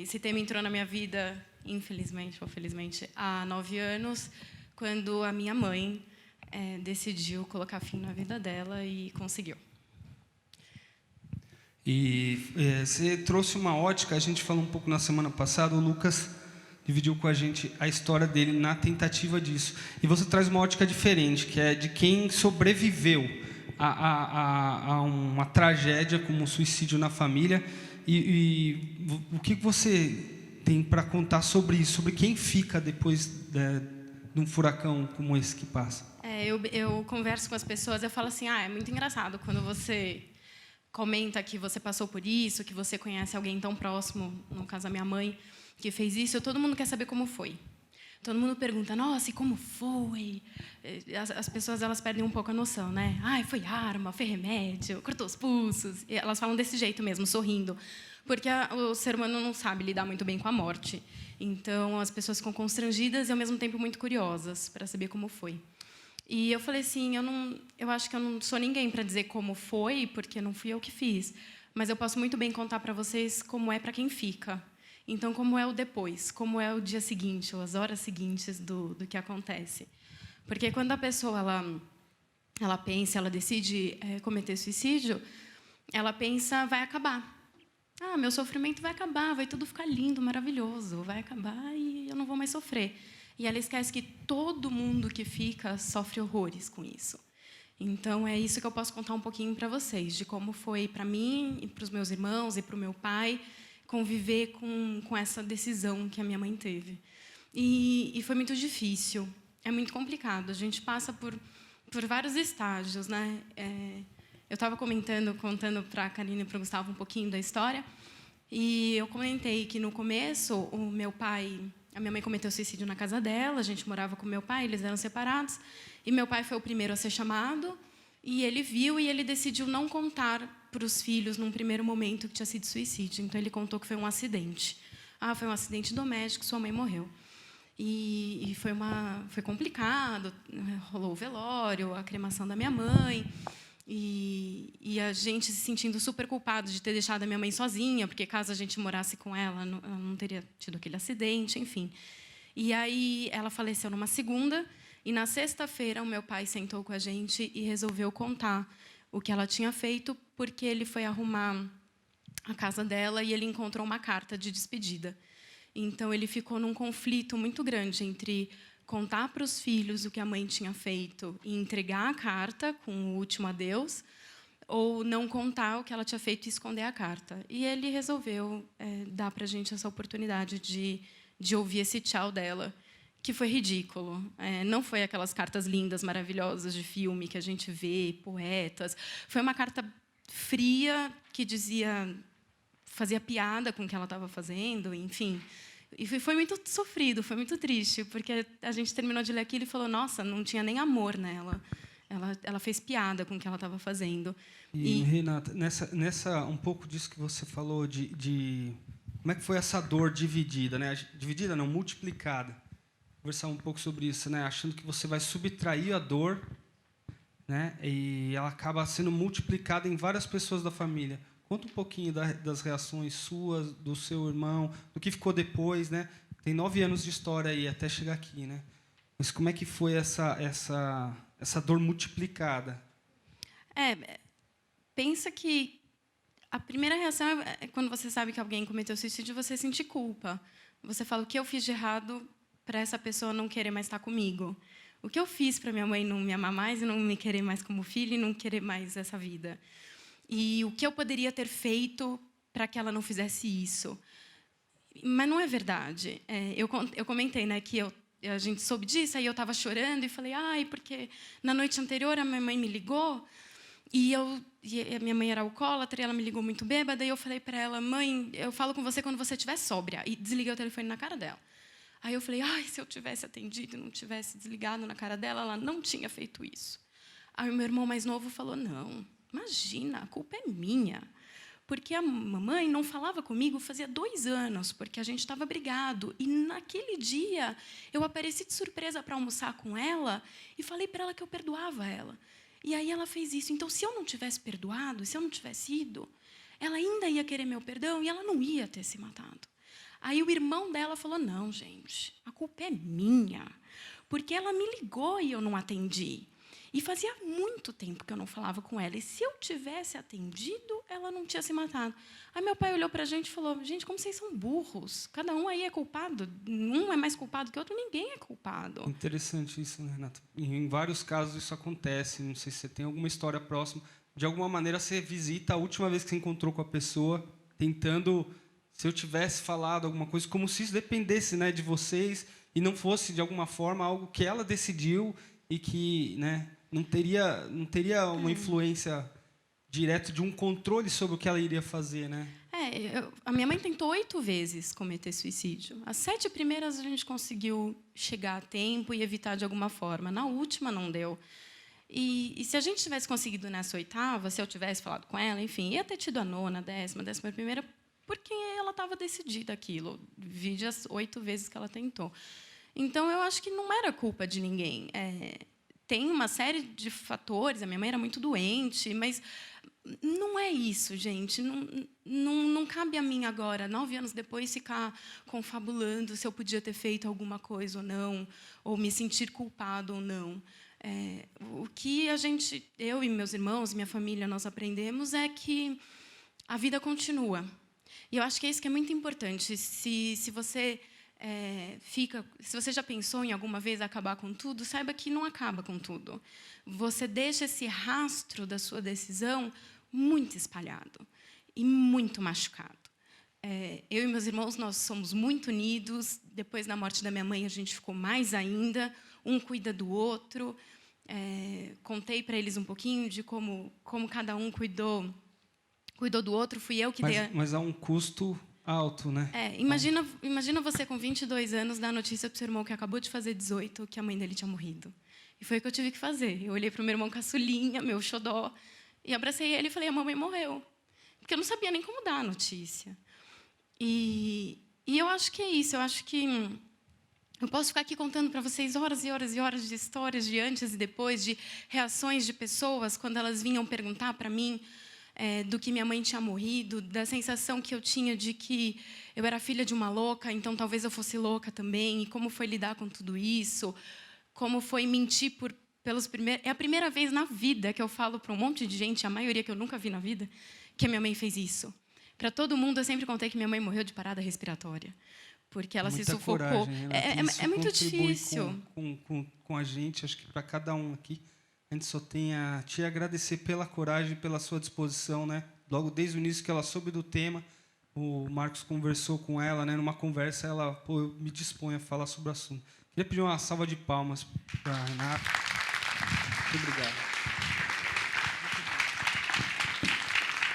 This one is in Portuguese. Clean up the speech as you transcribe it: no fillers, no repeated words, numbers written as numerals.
Esse tema entrou na minha vida, infelizmente ou felizmente, há 9 anos, quando a minha mãe decidiu colocar fim na vida dela e conseguiu. E você trouxe uma ótica, a gente falou um pouco na semana passada, o Lucas dividiu com a gente a história dele na tentativa disso. E você traz uma ótica diferente, que é de quem sobreviveu a uma tragédia como um suicídio na família. E o que você tem para contar sobre isso, sobre quem fica depois de um furacão como esse que passa? Eu converso com as pessoas, eu falo assim, é muito engraçado quando você comenta que você passou por isso, que você conhece alguém tão próximo, no caso a minha mãe, que fez isso, todo mundo quer saber como foi. Todo mundo pergunta, nossa, e como foi? As pessoas, elas perdem um pouco a noção, né? Foi arma, foi remédio, cortou os pulsos. E elas falam desse jeito mesmo, sorrindo. Porque o ser humano não sabe lidar muito bem com a morte. Então, as pessoas ficam constrangidas e, ao mesmo tempo, muito curiosas para saber como foi. E eu falei assim, eu acho que eu não sou ninguém para dizer como foi, porque não fui eu que fiz. Mas eu posso muito bem contar para vocês como é para quem fica. Então, como é o depois, como é o dia seguinte, ou as horas seguintes do que acontece. Porque quando a pessoa ela pensa, ela decide cometer suicídio, ela pensa, vai acabar. Meu sofrimento vai acabar, vai tudo ficar lindo, maravilhoso, vai acabar e eu não vou mais sofrer. E ela esquece que todo mundo que fica sofre horrores com isso. Então, é isso que eu posso contar um pouquinho para vocês, de como foi para mim, e para os meus irmãos, e para o meu pai, conviver com essa decisão que a minha mãe teve. E foi muito difícil, é muito complicado. A gente passa por vários estágios, né? Eu estava contando para a Karine e para o Gustavo um pouquinho da história, e eu comentei que, no começo, a minha mãe cometeu suicídio na casa dela, a gente morava com meu pai, eles eram separados, e meu pai foi o primeiro a ser chamado, e ele viu e ele decidiu não contar para os filhos, num primeiro momento, que tinha sido suicídio. Então, ele contou que foi um acidente. Foi um acidente doméstico, sua mãe morreu. E foi complicado, rolou o velório, a cremação da minha mãe, e a gente se sentindo super culpado de ter deixado a minha mãe sozinha, porque caso a gente morasse com ela não teria tido aquele acidente, enfim. E aí ela faleceu numa segunda, e na sexta-feira o meu pai sentou com a gente e resolveu contar o que ela tinha feito, porque ele foi arrumar a casa dela e ele encontrou uma carta de despedida. Então, ele ficou num conflito muito grande entre contar para os filhos o que a mãe tinha feito e entregar a carta com o último adeus, ou não contar o que ela tinha feito e esconder a carta. E ele resolveu dar para a gente essa oportunidade de ouvir esse tchau dela, que foi ridículo. Não foi aquelas cartas lindas, maravilhosas de filme que a gente vê, poetas. Foi uma carta fria que fazia piada com o que ela estava fazendo, enfim. E foi muito sofrido, foi muito triste, porque a gente terminou de ler aquilo e falou, nossa, não tinha nem amor nela. Ela fez piada com o que ela estava fazendo. E Renata, nessa um pouco disso que você falou de como é que foi essa dor dividida, né? Dividida não, multiplicada. Conversar um pouco sobre isso, né? Achando que você vai subtrair a dor, né? E ela acaba sendo multiplicada em várias pessoas da família. Conta um pouquinho das reações suas, do seu irmão, do que ficou depois, né? Tem 9 anos de história aí até chegar aqui, né? Mas como é que foi essa dor multiplicada? Pensa que a primeira reação é quando você sabe que alguém cometeu suicídio, você sente culpa. Você fala, o que eu fiz de errado para essa pessoa não querer mais estar comigo? O que eu fiz para minha mãe não me amar mais e não me querer mais como filha e não querer mais essa vida? E o que eu poderia ter feito para que ela não fizesse isso? Mas não é verdade. Eu comentei, né, que a gente soube disso, aí eu estava chorando e falei, porque na noite anterior a minha mãe me ligou e a minha mãe era alcoólatra e ela me ligou muito bêbada, e eu falei para ela, mãe, eu falo com você quando você estiver sóbria. E desliguei o telefone na cara dela. Aí eu falei, se eu tivesse atendido e não tivesse desligado na cara dela, ela não tinha feito isso. Aí o meu irmão mais novo falou, não, imagina, a culpa é minha. Porque a mamãe não falava comigo fazia 2 anos, porque a gente estava brigado. E, naquele dia, eu apareci de surpresa para almoçar com ela e falei para ela que eu perdoava ela. E aí ela fez isso. Então, se eu não tivesse perdoado, se eu não tivesse ido, ela ainda ia querer meu perdão e ela não ia ter se matado. Aí o irmão dela falou, não, gente, a culpa é minha, porque ela me ligou e eu não atendi. E fazia muito tempo que eu não falava com ela. E se eu tivesse atendido, ela não tinha se matado. Aí meu pai olhou para a gente e falou, gente, como vocês são burros. Cada um aí é culpado. Um é mais culpado que o outro, ninguém é culpado. Interessante isso, né, Renata? Em vários casos isso acontece. Não sei se você tem alguma história próxima. De alguma maneira, você visita a última vez que você encontrou com a pessoa, tentando, se eu tivesse falado alguma coisa, como se isso dependesse, né, de vocês e não fosse, de alguma forma, algo que ela decidiu e que, né, não teria uma influência direta de um controle sobre o que ela iria fazer, né? A minha mãe tentou 8 vezes cometer suicídio. As 7 primeiras a gente conseguiu chegar a tempo e evitar de alguma forma. Na última não deu. E se a gente tivesse conseguido nessa 8ª, se eu tivesse falado com ela, enfim, ia ter tido a 9ª, 10ª, 11ª, porque ela estava decidida aquilo. Vide as 8 vezes que ela tentou. Então, eu acho que não era culpa de ninguém. Tem uma série de fatores. A minha mãe era muito doente, mas não é isso, gente. Não cabe a mim agora, 9 anos depois, ficar confabulando se eu podia ter feito alguma coisa ou não, ou me sentir culpado ou não. O que eu e meus irmãos, minha família, nós aprendemos é que a vida continua. E eu acho que é isso que é muito importante. Se você se você já pensou em alguma vez acabar com tudo, saiba que não acaba com tudo. Você deixa esse rastro da sua decisão muito espalhado e muito machucado. Eu e meus irmãos, nós somos muito unidos. Depois da morte da minha mãe, a gente ficou mais ainda. Um cuida do outro. Contei para eles um pouquinho de como cada um cuidou do outro. Fui eu que dei a... Mas há um custo alto, né? Imagina você com 22 anos dar a notícia para o seu irmão que acabou de fazer 18 que a mãe dele tinha morrido. E foi o que eu tive que fazer. Eu olhei para o meu irmão caçulinha, meu xodó, e abracei ele e falei, a mamãe morreu. Porque eu não sabia nem como dar a notícia. E eu acho que é isso. Eu acho que eu posso ficar aqui contando para vocês horas e horas e horas de histórias de antes e depois, de reações de pessoas quando elas vinham perguntar para mim do que minha mãe tinha morrido, da sensação que eu tinha de que eu era filha de uma louca, então talvez eu fosse louca também, e como foi lidar com tudo isso, como foi mentir pelos primeiros... É a primeira vez na vida que eu falo para um monte de gente, a maioria que eu nunca vi na vida, que a minha mãe fez isso. Para todo mundo, eu sempre contei que minha mãe morreu de parada respiratória, porque ela se sufocou. Coragem, é muito difícil. Com a gente, acho que para cada um aqui, a gente só tem a te agradecer pela coragem, pela sua disposição, né? Logo desde o início que ela soube do tema, o Marcos conversou com ela, né? Numa conversa, ela, eu me disponho a falar sobre o assunto. Queria pedir uma salva de palmas para a Renata. Muito obrigado.